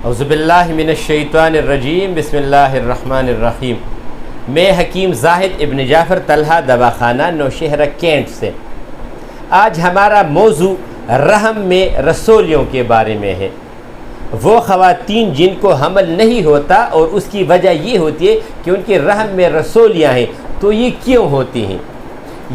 اعوذ باللہ من الشیطان الرجیم بسم اللہ الرحمن الرحیم۔ میں حکیم زاہد ابن جعفر طلحہ دواخانہ نوشہرہ کینٹ سے۔ آج ہمارا موضوع رحم میں رسولیوں کے بارے میں ہے۔ وہ خواتین جن کو حمل نہیں ہوتا اور اس کی وجہ یہ ہوتی ہے کہ ان کے رحم میں رسولیاں ہیں، تو یہ کیوں ہوتی ہیں؟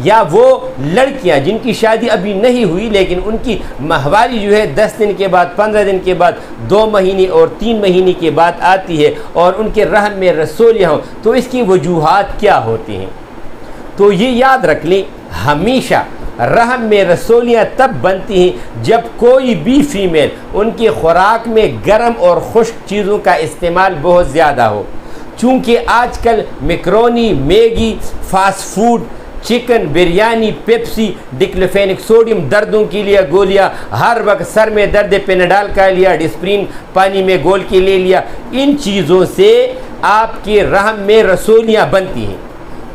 یا وہ لڑکیاں جن کی شادی ابھی نہیں ہوئی لیکن ان کی ماہواری جو ہے 10 دن کے بعد، 15 دن کے بعد، 2 مہینے اور 3 مہینے کے بعد آتی ہے اور ان کے رحم میں رسولیاں ہوں، تو اس کی وجوہات کیا ہوتی ہیں؟ تو یہ یاد رکھ لیں، ہمیشہ رحم میں رسولیاں تب بنتی ہیں جب کوئی بھی فیمیل ان کی خوراک میں گرم اور خشک چیزوں کا استعمال بہت زیادہ ہو۔ چونکہ آج کل macaroni, Maggi, fast food, chicken, biryani, Pepsi, diclofenac sodium, دردوں کے لیے گولیاں، ہر وقت سر میں درد پیناڈال کا لیا، ڈسپرین پانی میں گول کے لے لیا، ان چیزوں سے آپ کے رحم میں رسولیاں بنتی ہیں۔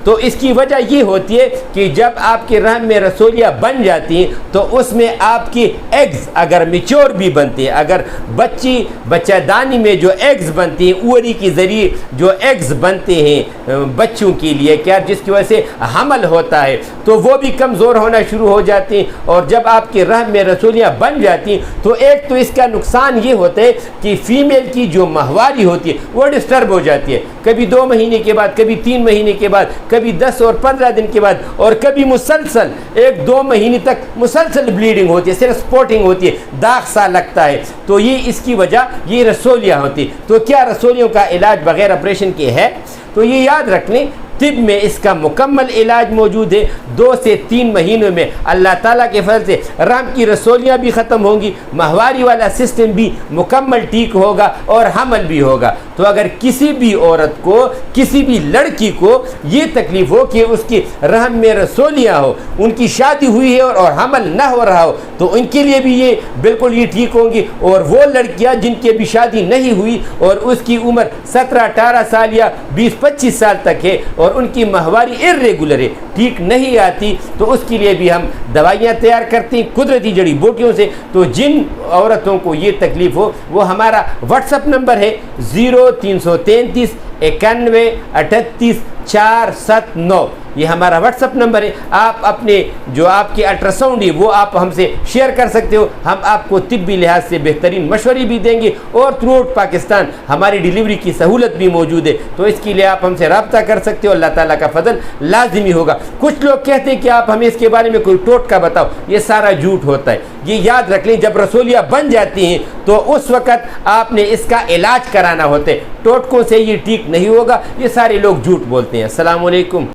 تو اس کی وجہ یہ ہوتی ہے کہ جب آپ کے رحم میں رسولیاں بن جاتی ہیں تو اس میں آپ کی ایگز اگر میچور بھی بنتے ہیں، اگر بچہ دانی میں جو ایگز بنتی ہیں، اوری کے ذریعے جو ایگز بنتے ہیں بچوں کے لیے کیا جس کی وجہ سے حمل ہوتا ہے، تو وہ بھی کمزور ہونا شروع ہو جاتے ہیں۔ اور جب آپ کے رحم میں رسولیاں بن جاتی ہیں تو ایک تو اس کا نقصان یہ ہوتا ہے کہ فیمیل کی جو ماہواری ہوتی ہے وہ ڈسٹرب ہو جاتی ہے، کبھی 2 مہینے کے بعد، کبھی 3 مہینے کے بعد، کبھی 10 اور 15 دن کے بعد، اور کبھی مسلسل 1-2 مہینے تک مسلسل بلیڈنگ ہوتی ہے، صرف سپوٹنگ ہوتی ہے، داغ سا لگتا ہے۔ تو یہ اس کی وجہ یہ رسولیاں ہوتی۔ تو کیا رسولیوں کا علاج بغیر آپریشن کے ہے؟ تو یہ یاد رکھ لیں، طب میں اس کا مکمل علاج موجود ہے۔ 2 سے 3 مہینوں میں اللہ تعالیٰ کے فضل سے رحم کی رسولیاں بھی ختم ہوں گی، ماہواری والا سسٹم بھی مکمل ٹھیک ہوگا اور حمل بھی ہوگا۔ تو اگر کسی بھی عورت کو، کسی بھی لڑکی کو یہ تکلیف ہو کہ اس کی رحم میں رسولیاں ہو، ان کی شادی ہوئی ہے اور حمل نہ ہو رہا ہو، تو ان کے لیے بھی یہ بالکل یہ ٹھیک ہوں گی۔ اور وہ لڑکیاں جن کی ابھی شادی نہیں ہوئی اور اس کی عمر 17-18 سال یا 20-25 سال تک ہے اور ان کی ماہواری ارریگولر ہے، ٹھیک نہیں آتی، تو اس کے لیے بھی ہم دوائیاں تیار کرتے ہیں قدرتی جڑی بوٹیوں سے۔ تو جن عورتوں کو یہ تکلیف ہو وہ ہمارا واٹس ایپ نمبر ہے 0333 91 38 479، یہ ہمارا واٹس ایپ نمبر ہے۔ آپ اپنے جو آپ کے الٹرا ساؤنڈ ہے وہ آپ ہم سے شیئر کر سکتے ہو، ہم آپ کو طبی لحاظ سے بہترین مشورے بھی دیں گے، اور تھرو آؤٹ پاکستان ہماری ڈیلیوری کی سہولت بھی موجود ہے۔ تو اس کے لیے آپ ہم سے رابطہ کر سکتے ہو، اللہ تعالیٰ کا فضل لازمی ہوگا۔ کچھ لوگ کہتے ہیں کہ آپ ہمیں اس کے بارے میں کوئی ٹوٹکا بتاؤ، یہ سارا جھوٹ ہوتا ہے۔ یہ یاد رکھ لیں، جب رسولیاں بن جاتی ہیں تو اس وقت آپ نے اس کا علاج کرانا ہوتا ہے، ٹوٹکوں سے یہ ٹھیک نہیں ہوگا۔ یہ سارے لوگ جھوٹ بولتے ہیں۔ السلام علیکم۔